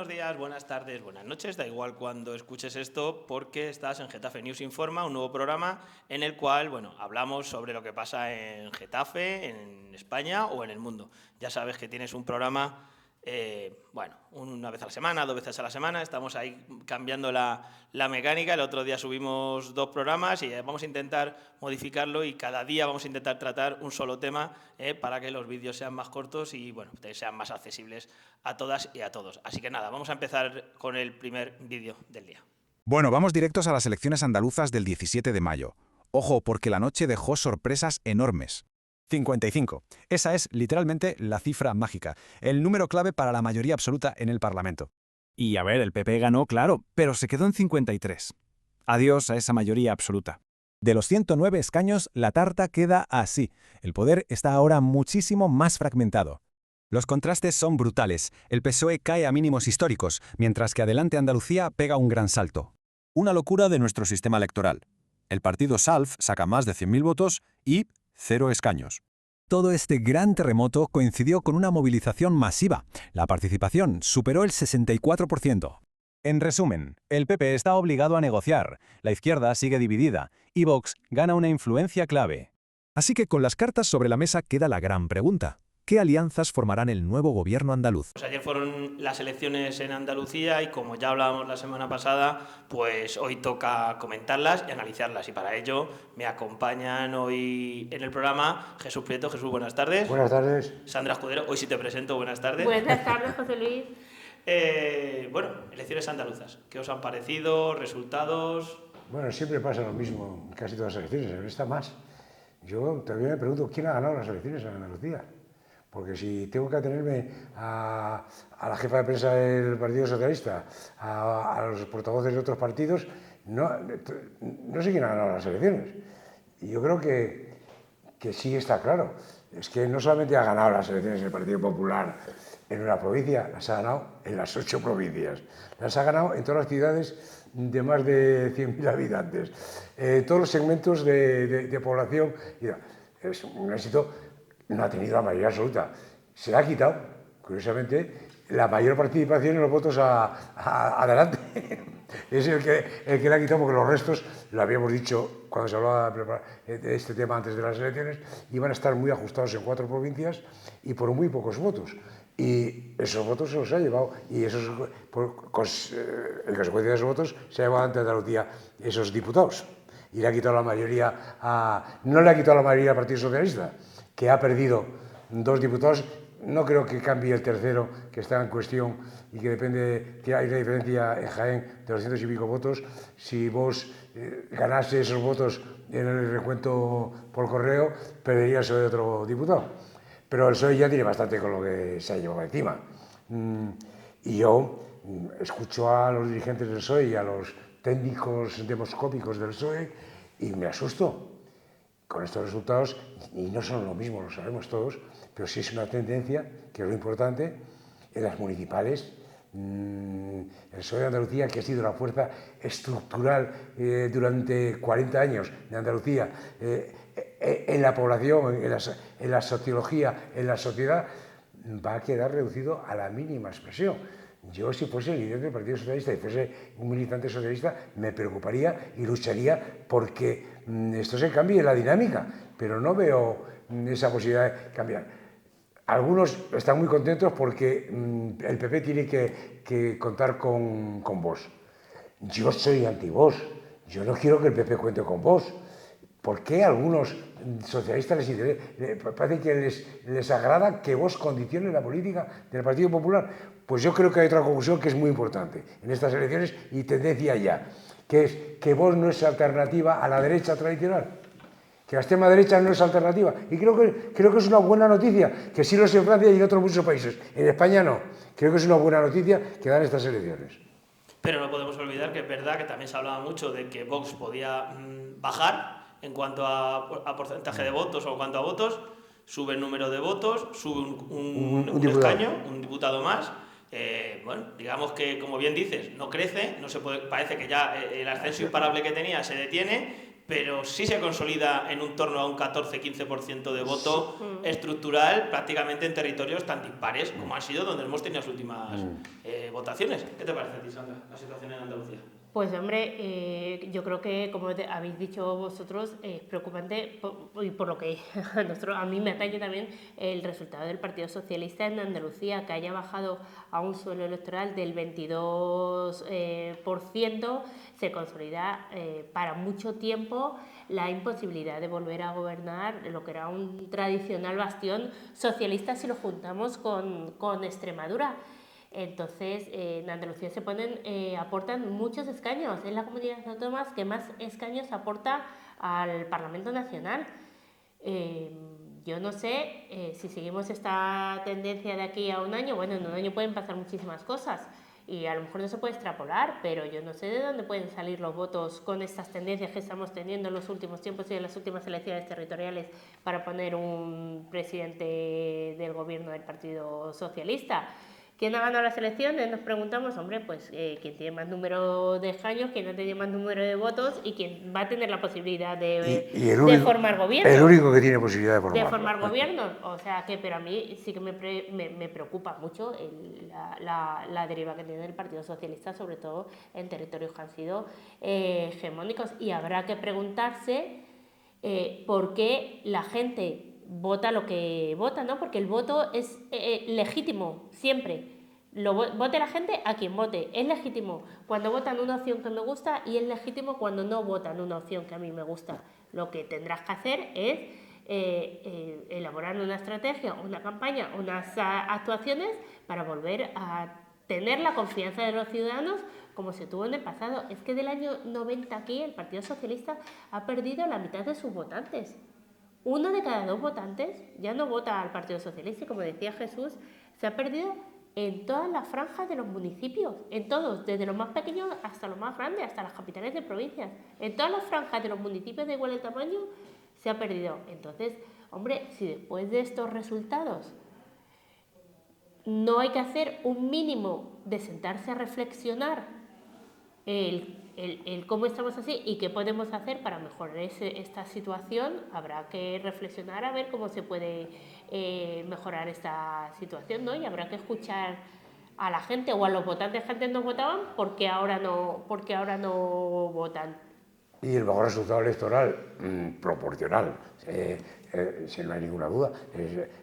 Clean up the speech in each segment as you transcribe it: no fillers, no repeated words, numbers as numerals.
buenos días, buenas tardes, buenas noches, da igual cuando escuches esto porque estás en Getafe News Informa, un nuevo programa en el cual, hablamos sobre lo que pasa en Getafe, en España o en el mundo. Ya sabes que tienes un programa, una vez a la semana, 2 veces a la semana, estamos ahí cambiando la mecánica. El otro día subimos 2 programas y vamos a intentar modificarlo y cada día vamos a intentar tratar un solo tema para que los vídeos sean más cortos y sean más accesibles a todas y a todos. Así que nada, vamos a empezar con el primer vídeo del día. Bueno, vamos directos a las elecciones andaluzas del 17 de mayo. Ojo, porque la noche dejó sorpresas enormes. 55. Esa es literalmente la cifra mágica, el número clave para la mayoría absoluta en el Parlamento. Y a ver, el PP ganó, claro, pero se quedó en 53. Adiós a esa mayoría absoluta. De los 109 escaños, la tarta queda así. El poder está ahora muchísimo más fragmentado. Los contrastes son brutales. El PSOE cae a mínimos históricos, mientras que Adelante Andalucía pega un gran salto. Una locura de nuestro sistema electoral. El partido SALF saca más de 100.000 votos y 0 escaños. Todo este gran terremoto coincidió con una movilización masiva. La participación superó el 64%. En resumen, el PP está obligado a negociar, la izquierda sigue dividida y Vox gana una influencia clave. Así que con las cartas sobre la mesa queda la gran pregunta. ¿Qué alianzas formarán el nuevo gobierno andaluz? Ayer fueron las elecciones en Andalucía y como ya hablábamos la semana pasada, pues hoy toca comentarlas y analizarlas. Y para ello me acompañan hoy en el programa Jesús Prieto. Jesús, buenas tardes. Buenas tardes. Sandra Escudero, hoy sí te presento, buenas tardes. Buenas tardes, José Luis. Elecciones andaluzas. ¿Qué os han parecido? ¿Resultados? Bueno, siempre pasa lo mismo en casi todas las elecciones, en esta más. Yo todavía me pregunto quién ha ganado las elecciones en Andalucía. Porque si tengo que atenerme a la jefa de prensa del Partido Socialista, a los portavoces de otros partidos, no sé quién ha ganado las elecciones. Y yo creo que sí está claro. Es que no solamente ha ganado las elecciones el Partido Popular en una provincia, las ha ganado en las 8 provincias. Las ha ganado en todas las ciudades de más de 100.000 habitantes. Todos los segmentos de población. Es un éxito. No ha tenido la mayoría absoluta. Se ha quitado, curiosamente, la mayor participación en los votos adelante. Es el que le ha quitado, porque los restos, lo habíamos dicho cuando se hablaba de este tema antes de las elecciones, iban a estar muy ajustados en 4 provincias y por muy pocos votos. Y esos votos se los ha llevado, y en consecuencia de esos votos se ha llevado ante Andalucía esos diputados. Y le ha quitado la mayoría no le ha quitado la mayoría al Partido Socialista, que ha perdido 2 diputados. No creo que cambie el tercero, que está en cuestión y que depende, que hay una diferencia en Jaén de 200 y pico votos. Si vos ganase esos votos en el recuento por correo, perdería el PSOE de otro diputado. Pero el PSOE ya tiene bastante con lo que se ha llevado encima. Y yo escucho a los dirigentes del PSOE y a los técnicos demoscópicos del PSOE y me asusto con estos resultados, y no son lo mismo, lo sabemos todos, pero sí es una tendencia, que es lo importante, en las municipales. El PSOE de Andalucía, que ha sido la fuerza estructural durante 40 años de Andalucía, en la población, en la sociología, en la sociedad, va a quedar reducido a la mínima expresión. Yo, si fuese el líder del Partido Socialista y fuese un militante socialista, me preocuparía y lucharía porque esto se cambie la dinámica, pero no veo esa posibilidad de cambiar. Algunos están muy contentos porque el PP tiene que contar con Vox. Yo soy anti-Vox, yo no quiero que el PP cuente con Vox. ¿Por qué a algunos socialistas parece que les agrada que Vox condicione la política del Partido Popular? Pues yo creo que hay otra conclusión que es muy importante en estas elecciones y tendencia ya, que es que Vox no es alternativa a la derecha tradicional, que la extrema derecha no es alternativa. Y creo que es una buena noticia, que sí lo es en Francia y en otros muchos países. En España no. Creo que es una buena noticia que dan estas elecciones. Pero no podemos olvidar que es verdad que también se hablaba mucho de que Vox podía bajar en cuanto a porcentaje de votos o en cuanto a votos, sube el número de votos, sube un escaño, un diputado más. Digamos que, como bien dices, no crece, no se puede, parece que ya el ascenso imparable que tenía se detiene, pero sí se consolida en un torno a un 14-15% de voto estructural prácticamente en territorios tan dispares como han sido donde hemos tenido las últimas votaciones. ¿Qué te parece a ti, Sandra, la situación en Andalucía? Pues hombre, yo creo que, como habéis dicho vosotros, es preocupante y por lo que a mí me atañe también el resultado del Partido Socialista en Andalucía, que haya bajado a un suelo electoral del 22%, se consolida para mucho tiempo la imposibilidad de volver a gobernar lo que era un tradicional bastión socialista si lo juntamos con Extremadura. Entonces, en Andalucía aportan muchos escaños, es la comunidad autónoma que más escaños aporta al Parlamento Nacional. Yo no sé si seguimos esta tendencia de aquí a un año, bueno, en un año pueden pasar muchísimas cosas y a lo mejor no se puede extrapolar, pero yo no sé de dónde pueden salir los votos con estas tendencias que estamos teniendo en los últimos tiempos y en las últimas elecciones territoriales para poner un presidente del gobierno del Partido Socialista. ¿Quién ha ganado las elecciones? Nos preguntamos, hombre, pues quién tiene más número de escaños, quién ha tenido más número de votos y quién va a tener la posibilidad de formar gobierno. El único que tiene posibilidad de formar gobierno. O sea que, pero a mí sí que me preocupa mucho la deriva que tiene el Partido Socialista, sobre todo en territorios que han sido hegemónicos. Y habrá que preguntarse por qué la gente vota lo que vota, ¿no? Porque el voto es legítimo, siempre. Vote la gente a quien vote. Es legítimo cuando votan una opción que me gusta y es legítimo cuando no votan una opción que a mí me gusta. Lo que tendrás que hacer es elaborar una estrategia, una campaña, unas actuaciones para volver a tener la confianza de los ciudadanos como se tuvo en el pasado. Es que del año 90 aquí el Partido Socialista ha perdido la mitad de sus votantes. 1 de cada 2 votantes ya no vota al Partido Socialista y, como decía Jesús, se ha perdido en todas las franjas de los municipios, en todos, desde los más pequeños hasta los más grandes, hasta las capitales de provincias. En todas las franjas de los municipios de igual tamaño se ha perdido. Entonces, hombre, si después de estos resultados no hay que hacer un mínimo de sentarse a reflexionar el cómo estamos así y qué podemos hacer para mejorar esta situación, habrá que reflexionar a ver cómo se puede mejorar esta situación, ¿no? Y habrá que escuchar a la gente o a los votantes que antes no votaban porque ahora no votan. Y el mejor resultado electoral, proporcional, si no hay ninguna duda,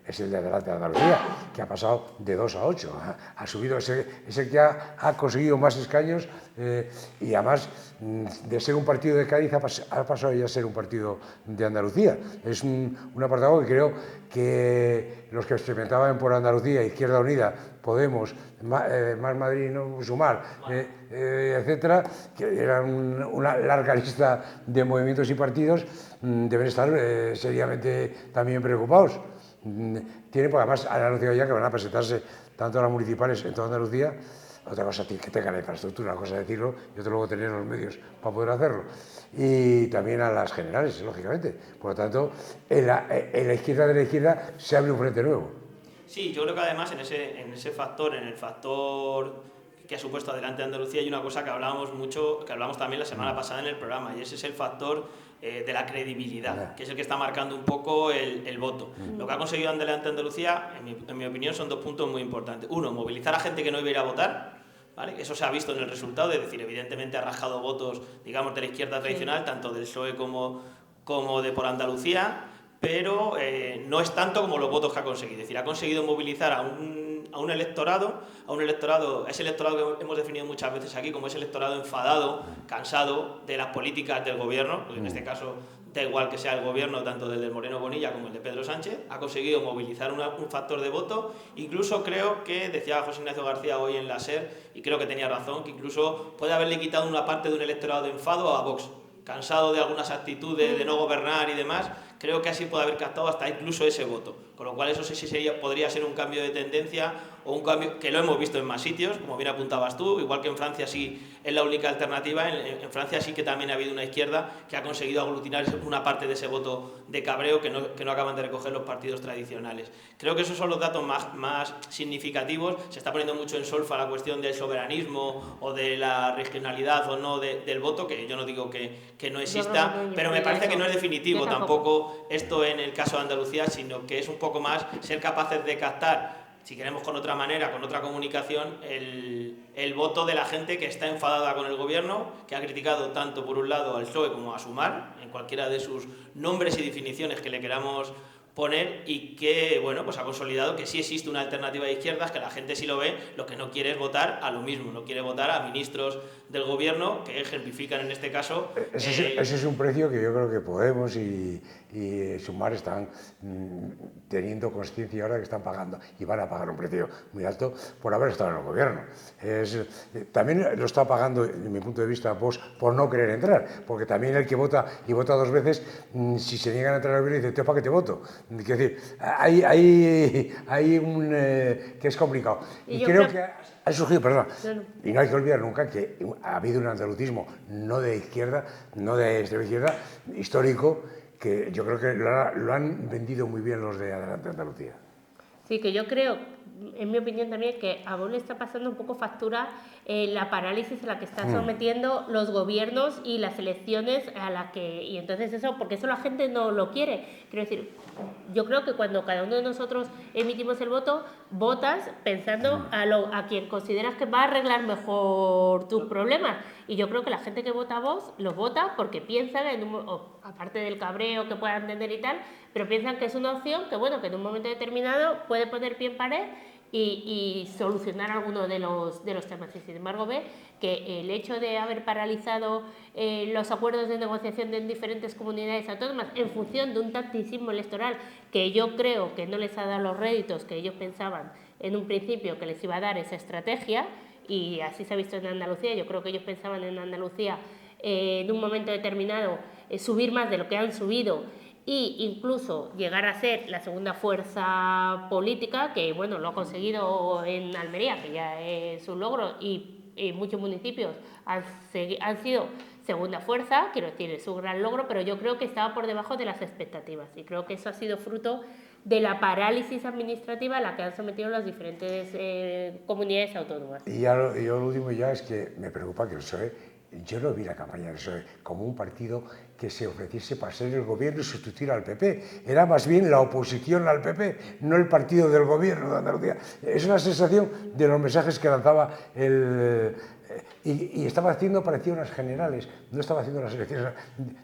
es el de Adelante Andalucía, que ha pasado de 2 a 8. Ha subido, ese que ha conseguido más escaños y además de ser un partido de Cádiz ha pasado ya a ser un partido de Andalucía. Es un apartado que creo que los que experimentaban por Andalucía, Izquierda Unida, Podemos, Más Madrid, no Sumar, etcétera, que eran una larga lista de movimientos y partidos, deben estar seriamente también preocupados. Tienen, porque además han anunciado ya que van a presentarse tanto a las municipales en toda Andalucía. Otra cosa es que tengan la infraestructura, una cosa es decirlo y otra luego tener los medios para poder hacerlo. Y también a las generales, lógicamente. Por lo tanto, en la izquierda de la izquierda se abre un frente nuevo. Sí, yo creo que además en el factor que ha supuesto Adelante Andalucía hay una cosa que hablamos mucho, que hablamos también la semana pasada en el programa, y ese es el factor de la credibilidad, que es el que está marcando un poco el voto. Lo que ha conseguido Adelante Andalucía, en mi opinión, son 2 puntos muy importantes. Uno, movilizar a gente que no iba a ir a votar, ¿vale? Eso se ha visto en el resultado, es decir, evidentemente ha rasgado votos, digamos, de la izquierda tradicional, tanto del PSOE como de Por Andalucía, pero no es tanto como los votos que ha conseguido. Es decir, ha conseguido movilizar a un electorado, ese electorado que hemos definido muchas veces aquí como ese electorado enfadado, cansado de las políticas del gobierno, porque en este caso da igual que sea el gobierno tanto del Moreno Bonilla como el de Pedro Sánchez, ha conseguido movilizar un factor de voto. Incluso creo que, decía José Ignacio García hoy en la SER, y creo que tenía razón, que incluso puede haberle quitado una parte de un electorado de enfado a Vox, cansado de algunas actitudes de no gobernar y demás. Creo que así puede haber captado hasta incluso ese voto, con lo cual eso sí podría ser un cambio de tendencia o un cambio que lo hemos visto en más sitios, como bien apuntabas tú, igual que en Francia sí es la única alternativa, en Francia sí que también ha habido una izquierda que ha conseguido aglutinar una parte de ese voto de cabreo que no acaban de recoger los partidos tradicionales. Creo que esos son los datos más significativos. Se está poniendo mucho en solfa la cuestión del soberanismo o de la regionalidad o no del voto, que yo no digo que no exista, pero me parece que no es definitivo tampoco esto en el caso de Andalucía, sino que es un poco más ser capaces de captar, si queremos con otra manera, con otra comunicación, el voto de la gente que está enfadada con el gobierno, que ha criticado tanto por un lado al PSOE como a Sumar, en cualquiera de sus nombres y definiciones que le queramos poner, y que bueno, pues ha consolidado que sí existe una alternativa de izquierdas, que la gente sí lo ve, lo que no quiere es votar a lo mismo, no quiere votar a ministros del gobierno que ejemplifican en este caso. Ese es un precio que yo creo que Podemos y Sumar están teniendo conciencia ahora que están pagando, y van a pagar un precio muy alto por haber estado en el gobierno. También lo está pagando, desde mi punto de vista, Vox, por no querer entrar, porque también el que vota y vota dos veces, si se niegan a entrar al gobierno, dice, ¿tú para qué te voto? Quiero decir, hay un que es complicado. Y creo que ha surgido, y no hay que olvidar nunca que ha habido un andalucismo no de izquierda, no de extrema izquierda, histórico, que yo creo que lo han vendido muy bien los de Adelante Andalucía. Sí, que yo creo, en mi opinión también, que a Vox le está pasando un poco factura la parálisis a la que están sometiendo los gobiernos y las elecciones a la que... Y entonces eso, porque eso la gente no lo quiere. Quiero decir, yo creo que cuando cada uno de nosotros emitimos el voto, votas pensando a quien consideras que va a arreglar mejor tus problemas. Y yo creo que la gente que vota a Vox los vota porque piensan, aparte del cabreo que puedan tener y tal, pero piensan que es una opción que, bueno, que en un momento determinado puede poner pie en pared y solucionar alguno de los temas. Y sin embargo ve que el hecho de haber paralizado los acuerdos de negociación en diferentes comunidades autónomas en función de un tacticismo electoral que yo creo que no les ha dado los réditos que ellos pensaban en un principio que les iba a dar esa estrategia, y así se ha visto en Andalucía. Yo creo que ellos pensaban en Andalucía en un momento determinado subir más de lo que han subido e incluso llegar a ser la segunda fuerza política, que bueno, lo ha conseguido en Almería, que ya es un logro, y muchos municipios han sido segunda fuerza, quiero decir, es un gran logro, pero yo creo que estaba por debajo de las expectativas, y creo que eso ha sido fruto de la parálisis administrativa a la que han sometido las diferentes comunidades autónomas. Y lo último ya es que me preocupa que el PSOE, yo no vi la campaña del PSOE como un partido que se ofreciese para ser el gobierno y sustituir al PP. Era más bien la oposición al PP, no el partido del gobierno de Andalucía. Es una sensación de los mensajes que lanzaba y estaba haciendo, parecía unas generales, no estaba haciendo las elecciones.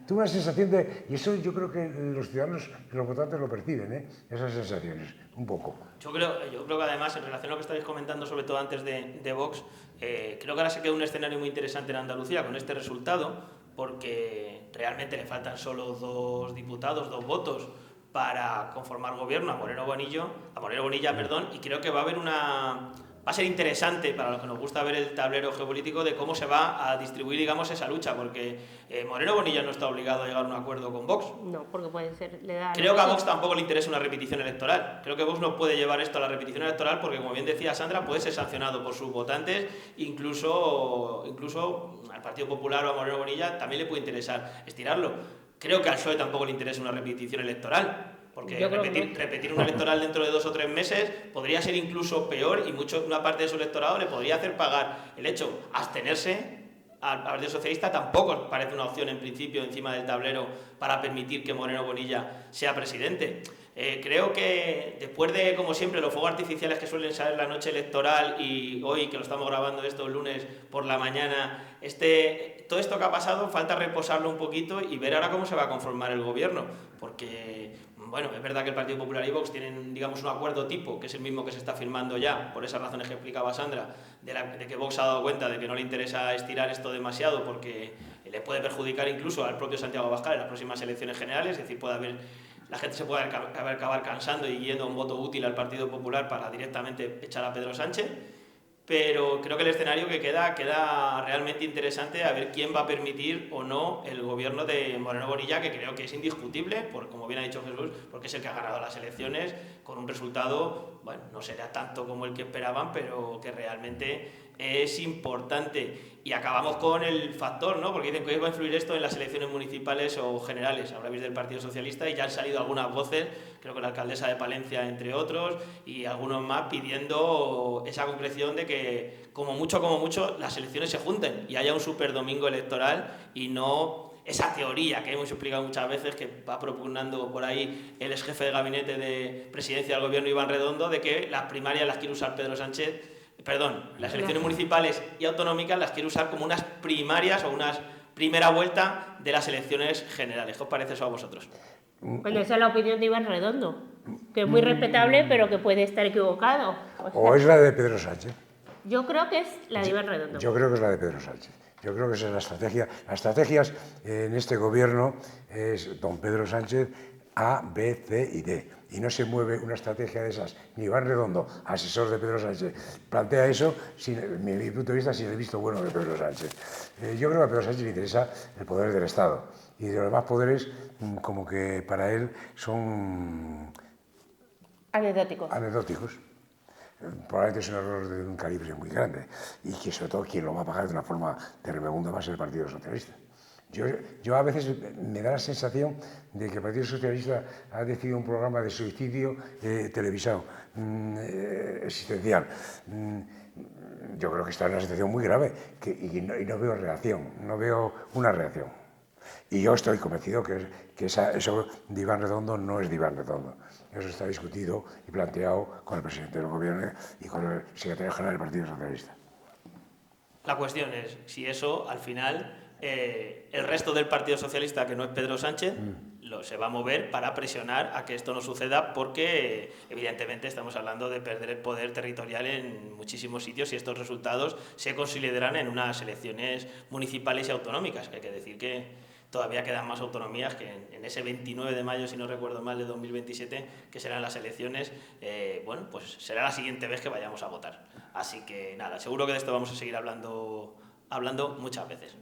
Tuve una sensación de, y eso yo creo que los ciudadanos, los votantes lo perciben, esas sensaciones, un poco. Yo creo que además, en relación a lo que estáis comentando, sobre todo antes de Vox, creo que ahora se queda un escenario muy interesante en Andalucía con este resultado, porque realmente le faltan solo 2 diputados, 2 votos para conformar gobierno a Moreno Bonilla, y creo que va a ser interesante para los que nos gusta ver el tablero geopolítico de cómo se va a distribuir, digamos, esa lucha, porque Moreno Bonilla no está obligado a llegar a un acuerdo con Vox. No, porque puede ser... Creo que a Vox tampoco le interesa una repetición electoral. Creo que Vox no puede llevar esto a la repetición electoral porque, como bien decía Sandra, puede ser sancionado por sus votantes, incluso al Partido Popular o a Moreno Bonilla también le puede interesar estirarlo. Creo que al PSOE tampoco le interesa una repetición electoral. Porque repetir un electoral dentro de 2 o 3 meses podría ser incluso peor, y una parte de su electorado le podría hacer pagar el hecho. Abstenerse al Partido Socialista tampoco parece una opción en principio encima del tablero para permitir que Moreno Bonilla sea presidente. Creo que después de, como siempre, los fuegos artificiales que suelen salir la noche electoral, y hoy que lo estamos grabando estos lunes por la mañana, todo esto que ha pasado falta reposarlo un poquito y ver ahora cómo se va a conformar el gobierno, porque bueno, es verdad que el Partido Popular y Vox tienen, digamos, un acuerdo tipo, que es el mismo que se está firmando ya, por esas razones que explicaba Sandra, de que Vox ha dado cuenta de que no le interesa estirar esto demasiado porque le puede perjudicar incluso al propio Santiago Abascal en las próximas elecciones generales, es decir, la gente se puede acabar cansando y yendo a un voto útil al Partido Popular para directamente echar a Pedro Sánchez. Pero creo que el escenario que queda realmente interesante, a ver quién va a permitir o no el gobierno de Moreno Bonilla, que creo que es indiscutible, como bien ha dicho Jesús, porque es el que ha ganado las elecciones con un resultado, bueno, no será tanto como el que esperaban, pero que realmente es importante. Y acabamos con el factor, ¿no? Porque dicen que hoy va a influir esto en las elecciones municipales o generales. Habláis del Partido Socialista y ya han salido algunas voces, creo que la alcaldesa de Palencia, entre otros, y algunos más pidiendo esa concreción de que, como mucho, las elecciones se junten y haya un superdomingo electoral y no esa teoría que hemos explicado muchas veces, que va propugnando por ahí el ex jefe de gabinete de presidencia del gobierno, Iván Redondo, de que las primarias las quiere usar Pedro Sánchez. Perdón, las elecciones municipales y autonómicas las quiere usar como unas primarias o unas primera vuelta de las elecciones generales. ¿Qué os parece eso a vosotros? Bueno, esa es la opinión de Iván Redondo, que es muy respetable, pero que puede estar equivocado. ¿O es la de Pedro Sánchez? Yo creo que es la de Iván Redondo. Yo creo que es la de Pedro Sánchez. Yo creo que esa es la estrategia. Las estrategias en este gobierno es don Pedro Sánchez, A, B, C y D. Y no se mueve una estrategia de esas. Ni Iván Redondo, asesor de Pedro Sánchez, plantea eso, sin mi punto de vista, sin el visto bueno de Pedro Sánchez. Yo creo que a Pedro Sánchez le interesa el poder del Estado. Y de los demás poderes, como que para él son anecdóticos. Probablemente es un error de un calibre muy grande. Y que sobre todo quien lo va a pagar de una forma terribunda va a ser el Partido Socialista. Yo a veces me da la sensación de que el Partido Socialista ha decidido un programa de suicidio televisado, existencial. Yo creo que está en una situación muy grave y no veo reacción, no veo una reacción. Y yo estoy convencido que eso de Iván Redondo no es de Iván Redondo. Eso está discutido y planteado con el presidente del gobierno y con el secretario general del Partido Socialista. La cuestión es si eso, al final, el resto del Partido Socialista, que no es Pedro Sánchez, se va a mover para presionar a que esto no suceda, porque evidentemente estamos hablando de perder el poder territorial en muchísimos sitios y estos resultados se consolidarán en unas elecciones municipales y autonómicas, que hay que decir que todavía quedan más autonomías que en ese 29 de mayo, si no recuerdo mal, de 2027, que serán las elecciones. Bueno, pues será la siguiente vez que vayamos a votar. Así que nada, seguro que de esto vamos a seguir hablando muchas veces.